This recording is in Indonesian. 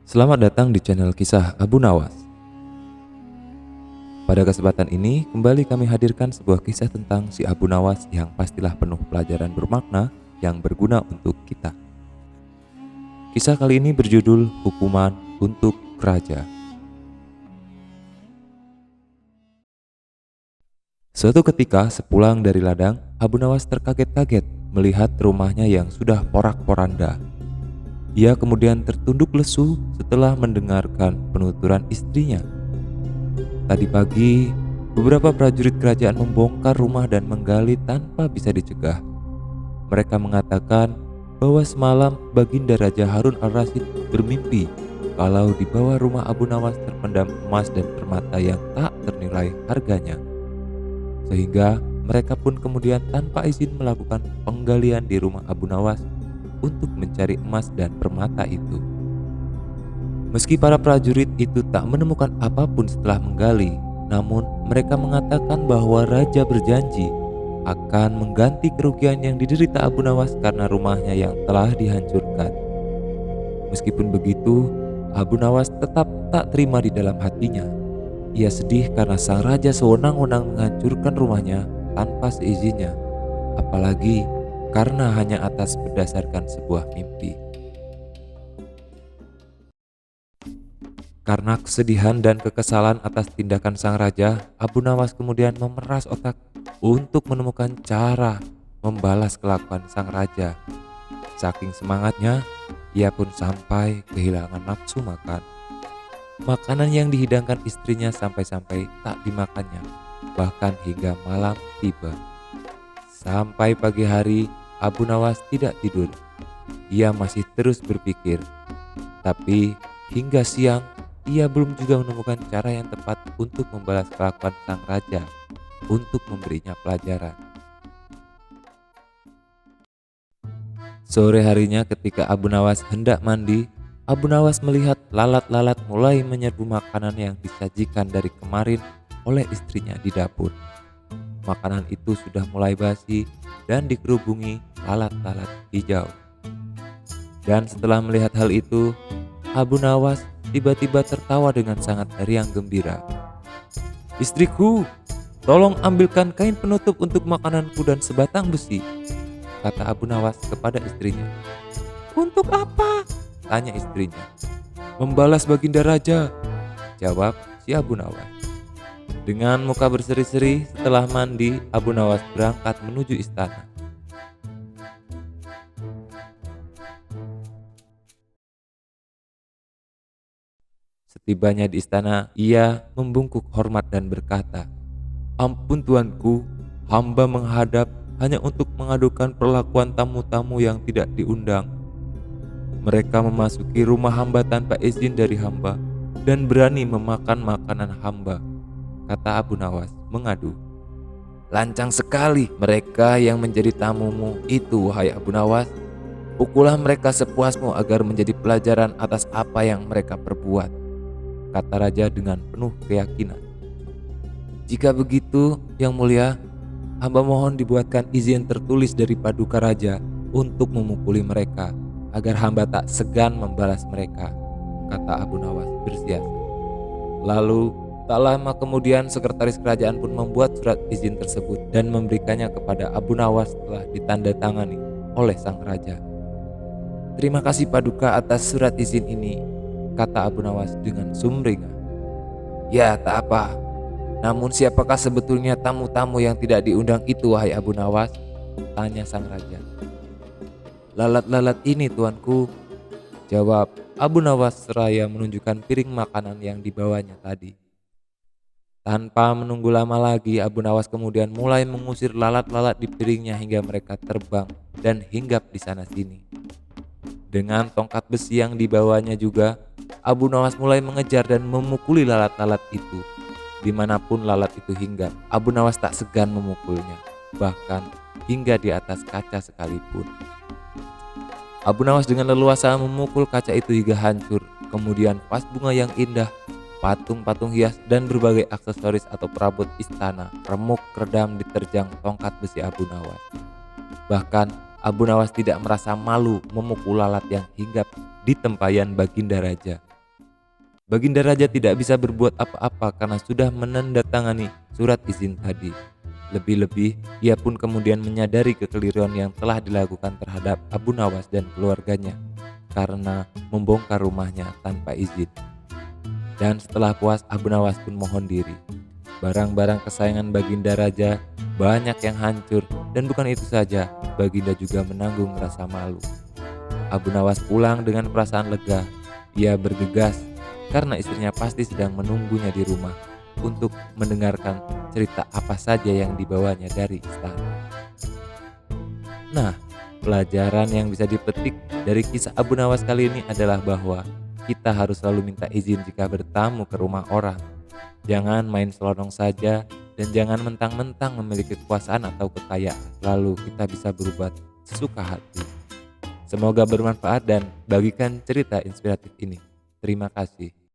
Selamat datang di channel Kisah Abu Nawas. Pada kesempatan ini, kembali kami hadirkan sebuah kisah tentang si Abu Nawas yang pastilah penuh pelajaran bermakna yang berguna untuk kita. Kisah kali ini berjudul Hukuman untuk Raja. Suatu ketika, sepulang dari ladang, Abu Nawas terkaget-kaget melihat rumahnya yang sudah porak-poranda. Ia kemudian tertunduk lesu setelah mendengarkan penuturan istrinya. Tadi pagi, beberapa prajurit kerajaan membongkar rumah dan menggali tanpa bisa dicegah. Mereka mengatakan bahwa semalam Baginda Raja Harun al-Rasyid bermimpi kalau di bawah rumah Abu Nawas terpendam emas dan permata yang tak ternilai harganya. Sehingga mereka pun kemudian tanpa izin melakukan penggalian di rumah Abu Nawas untuk mencari emas dan permata itu. Meski para prajurit itu tak menemukan apapun setelah menggali, namun mereka mengatakan bahwa raja berjanji akan mengganti kerugian yang diderita Abu Nawas karena rumahnya yang telah dihancurkan. Meskipun begitu, Abu Nawas tetap tak terima di dalam hatinya. Ia sedih karena sang raja sewenang-wenang menghancurkan rumahnya tanpa seizinnya, apalagi karena hanya atas berdasarkan sebuah mimpi. Karena kesedihan dan kekesalan atas tindakan sang raja, Abu Nawas kemudian memeras otak untuk menemukan cara membalas kelakuan sang raja. Saking semangatnya, ia pun sampai kehilangan nafsu makan. Makanan yang dihidangkan istrinya sampai-sampai tak dimakannya, bahkan hingga malam tiba. Sampai pagi hari, Abu Nawas tidak tidur. Ia masih terus berpikir. Tapi hingga siang, ia belum juga menemukan cara yang tepat untuk membalas kelakuan sang raja, untuk memberinya pelajaran. Sore harinya ketika Abu Nawas hendak mandi, Abu Nawas melihat lalat-lalat mulai menyerbu makanan yang disajikan dari kemarin oleh istrinya di dapur. Makanan itu sudah mulai basi dan dikerubungi lalat-lalat hijau. Dan setelah melihat hal itu, Abu Nawas tiba-tiba tertawa dengan sangat riang gembira. "Istriku, tolong ambilkan kain penutup untuk makananku dan sebatang besi," kata Abu Nawas kepada istrinya. "Untuk apa?" tanya istrinya. "Membalas Baginda Raja," jawab si Abu Nawas. Dengan muka berseri-seri setelah mandi, Abu Nawas berangkat menuju istana. Setibanya di istana, ia membungkuk hormat dan berkata, "Ampun tuanku, hamba menghadap hanya untuk mengadukan perlakuan tamu-tamu yang tidak diundang. Mereka memasuki rumah hamba tanpa izin dari hamba dan berani memakan makanan hamba," kata Abu Nawas mengadu. "Lancang sekali mereka yang menjadi tamumu itu, wahai Abu Nawas. Pukullah mereka sepuasmu agar menjadi pelajaran atas apa yang mereka perbuat," kata raja dengan penuh keyakinan. "Jika begitu, Yang Mulia, hamba mohon dibuatkan izin tertulis dari Paduka Raja untuk memukuli mereka, agar hamba tak segan membalas mereka," kata Abu Nawas bersiasat. Lalu tak lama kemudian sekretaris kerajaan pun membuat surat izin tersebut dan memberikannya kepada Abu Nawas setelah ditandatangani oleh sang raja. "Terima kasih Paduka atas surat izin ini," kata Abu Nawas dengan sumringah. "Ya, tak apa. Namun siapakah sebetulnya tamu-tamu yang tidak diundang itu, wahai Abu Nawas?" tanya sang raja. "Lalat-lalat ini, tuanku," jawab Abu Nawas seraya menunjukkan piring makanan yang dibawanya tadi. Tanpa menunggu lama lagi, Abu Nawas kemudian mulai mengusir lalat-lalat di piringnya hingga mereka terbang dan hinggap di sana-sini. Dengan tongkat besi yang dibawanya juga, Abu Nawas mulai mengejar dan memukuli lalat-lalat itu. Dimanapun lalat itu hinggap, Abu Nawas tak segan memukulnya, bahkan hingga di atas kaca sekalipun. Abu Nawas dengan leluasa memukul kaca itu hingga hancur. Kemudian vas bunga yang indah, patung-patung hias, dan berbagai aksesoris atau perabot istana remuk redam diterjang tongkat besi Abu Nawas. Bahkan Abu Nawas tidak merasa malu memukul lalat yang hinggap di tempayan Baginda Raja Baginda Raja tidak bisa berbuat apa-apa karena sudah menandatangani surat izin tadi. Lebih-lebih, ia pun kemudian menyadari kekeliruan yang telah dilakukan terhadap Abu Nawas dan keluarganya karena membongkar rumahnya tanpa izin. Dan setelah puas, Abu Nawas pun mohon diri. Barang-barang kesayangan Baginda Raja banyak yang hancur, dan bukan itu saja, Baginda juga menanggung rasa malu. Abu Nawas pulang dengan perasaan lega. Ia bergegas karena istrinya pasti sedang menunggunya di rumah untuk mendengarkan cerita apa saja yang dibawanya dari istana. Nah, pelajaran yang bisa dipetik dari kisah Abu Nawas kali ini adalah bahwa kita harus selalu minta izin jika bertamu ke rumah orang. Jangan main selonong saja dan jangan mentang-mentang memiliki kekuasaan atau kekayaan lalu kita bisa berbuat sesuka hati. Semoga bermanfaat dan bagikan cerita inspiratif ini. Terima kasih.